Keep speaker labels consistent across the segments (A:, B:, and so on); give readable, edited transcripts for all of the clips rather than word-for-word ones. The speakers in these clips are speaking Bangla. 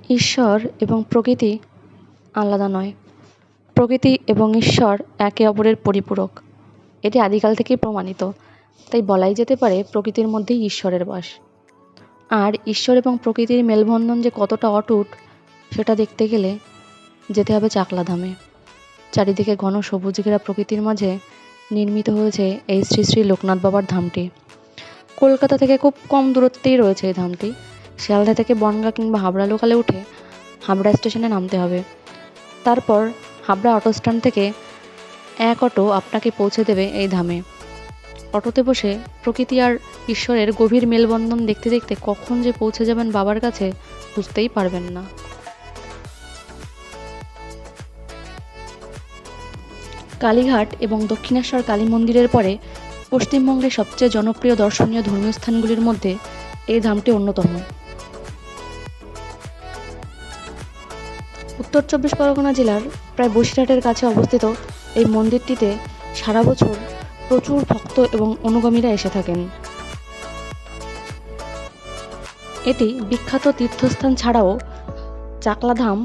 A: ঈশ্বর এবং প্রকৃতি আলাদা নয়। প্রকৃতি এবং ঈশ্বর একে অপরের পরিপূরক। এটি আদিকাল থেকেই প্রমাণিত। তাই বলাই যেতে পারে প্রকৃতির মধ্যেই ঈশ্বরের বাস। আর ঈশ্বর এবং প্রকৃতির মেলবন্ধন যে কতটা অটুট সেটা দেখতে গেলে যেতে হবে চাকলা ধামে। চারিদিকে ঘন সবুজ ঘেরা প্রকৃতির মাঝে নির্মিত হয়েছে এই শ্রী শ্রী লোকনাথ বাবার ধামটি। কলকাতা থেকে খুব কম দূরত্বেই রয়েছে এই ধামটি। শিয়ালদা থেকে বনগাঁ কিংবা হাবড়া লোকালে উঠে হাবড়া স্টেশনে নামতে হবে। তারপর হাবড়া অটো স্ট্যান্ড থেকে এক অটো আপনাকে পৌঁছে দেবে এই ধামে। অটোতে বসে প্রকৃতি আর ঈশ্বরের গভীর মেলবন্ধন দেখতে দেখতে কখন যে পৌঁছে যাবেন বাবার কাছে বুঝতেই পারবেন না। কালীঘাট এবং দক্ষিণেশ্বর কালী মন্দিরের পরে পশ্চিমবঙ্গের সবচেয়ে জনপ্রিয় দর্শনীয় ধর্মীয় স্থানগুলির মধ্যে এই ধামটি অন্যতম। উত্তর চব্বিশ পরগনা জেলার প্রায় বসিরহাটের কাছে অবস্থিত এই মন্দিরটিতে সারা বছর প্রচুর ভক্ত এবং অনুগামীরা এসে থাকেন। এটি বিখ্যাত তীর্থস্থান ছাড়াও চাকলা ধাম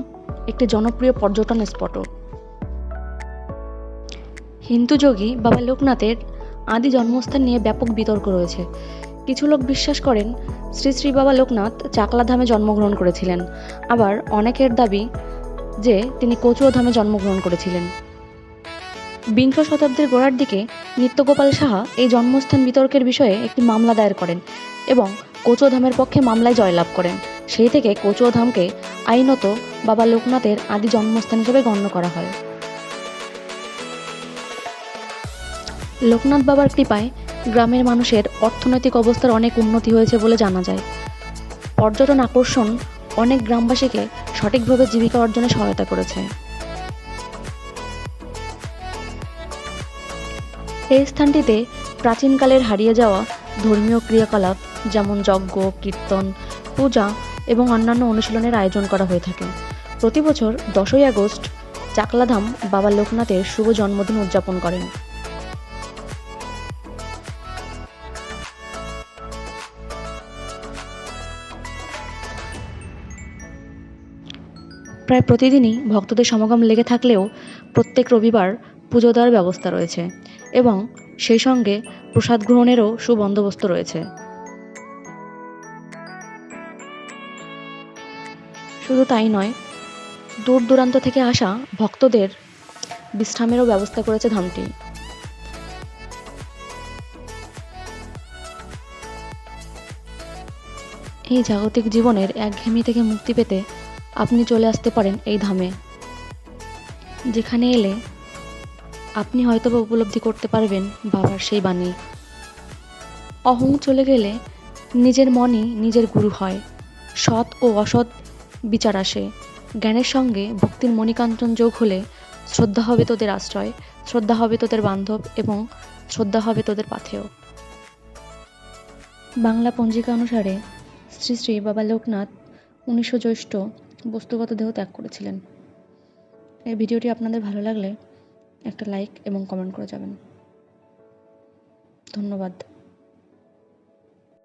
A: একটি জনপ্রিয় পর্যটন স্পটও। হিন্দু যোগী বাবা লোকনাথের আদি জন্মস্থান নিয়ে ব্যাপক বিতর্ক রয়েছে। কিছু লোক বিশ্বাস করেন শ্রী শ্রী বাবা লোকনাথ চাকলা ধামে জন্মগ্রহণ করেছিলেন, আবার অনেকের দাবি যে তিনি কচুয়া ধামে জন্মগ্রহণ করেছিলেন। বিংশ শতাব্দীর গোড়ার দিকে নিত্যগোপাল সাহা এই জন্মস্থান বিতর্কের বিষয়ে একটি মামলা দায়ের করেন এবং কচুয়া ধামের পক্ষে মামলায় জয়লাভ করেন। সেই থেকে কচুয়া ধামকে আইনত বাবা লোকনাথের আদি জন্মস্থান হিসেবে গণ্য করা হয়। লোকনাথ বাবার কৃপায় গ্রামের মানুষের অর্থনৈতিক অবস্থার অনেক উন্নতি হয়েছে বলে জানা যায়। পর্যটন আকর্ষণ অনেক গ্রামবাসীকে সঠিকভাবে জীবিকা অর্জনে সহায়তা করেছে। এই স্থানটিতে প্রাচীনকালের হারিয়ে যাওয়া ধর্মীয় ক্রিয়াকলাপ যেমন যজ্ঞ, কীর্তন, পূজা এবং অন্যান্য অনুশীলনের আয়োজন করা হয়ে থাকে। প্রতি বছর 10ই আগস্ট চাকলাধাম বাবা লোকনাথের শুভ জন্মদিন উদযাপন করেন। প্রায় প্রতিদিনই ভক্তদের সমাগম লেগে থাকলেও প্রত্যেক রবিবার পুজো দেওয়ার ব্যবস্থা রয়েছে এবং সেই সঙ্গে প্রসাদ গ্রহণেরও সুবন্দোবস্ত রয়েছে। শুধু তাই নয়, দূর দূরান্ত থেকে আসা ভক্তদের বিশ্রামেরও ব্যবস্থা করেছে ধামটি। এই জাগতিক জীবনের একঘেয়েমি থেকে মুক্তি পেতে আপনি চলে আসতে পারেন এই ধামে, যেখানে এলে আপনি হয়তোবা উপলব্ধি করতে পারবেন বাবার সেই বাণী। অহং চলে গেলে নিজের মনই নিজের গুরু হয়। সৎ ও অসৎ বিচার আসে। জ্ঞানের সঙ্গে ভক্তির মণিকাঞ্চন যোগ হলে শ্রদ্ধা হবে তোদের আশ্রয়, শ্রদ্ধা হবে তোদের বান্ধব এবং শ্রদ্ধা হবে তোদের পাথেয়। বাংলা পঞ্জিকা অনুসারে শ্রী শ্রী বাবা লোকনাথ 19 জ্যৈষ্ঠ বস্তুগত দেহ ত্যাগ করেছিলেন। এই ভিডিওটি আপনাদের ভালো লাগলে একটা লাইক এবং কমেন্ট করে যাবেন। ধন্যবাদ।